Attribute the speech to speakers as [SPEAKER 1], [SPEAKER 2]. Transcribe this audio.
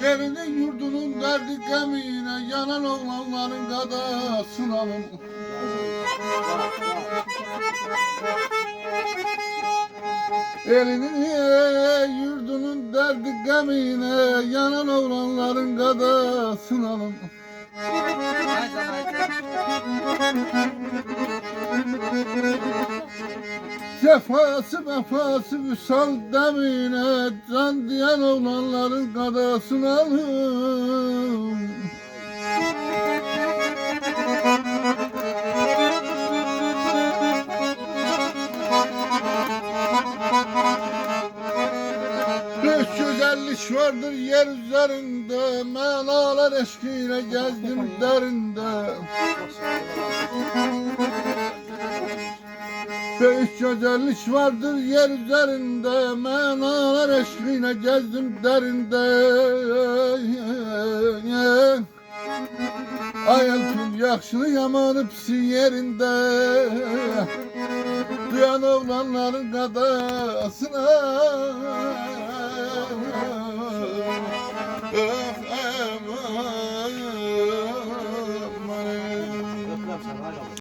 [SPEAKER 1] Elinin yurdunun derdi gemine yanan oğlanların gadasını alın. Elinin yurdunun derdi gemine yanan oğlanların gadasını alın. Cefası vefası vüsal demine can diyen oğlanların gadasını alın. Üç güzellik vardır yer üzerinde, manalar eşkiyle gezdim derinde. Üç güzellik vardır yer üzerinde, manalar eşkiyle gezdim derinde. Ayıltın yakşını yamanı pisi yerinde. Duyan oğlanların gadasına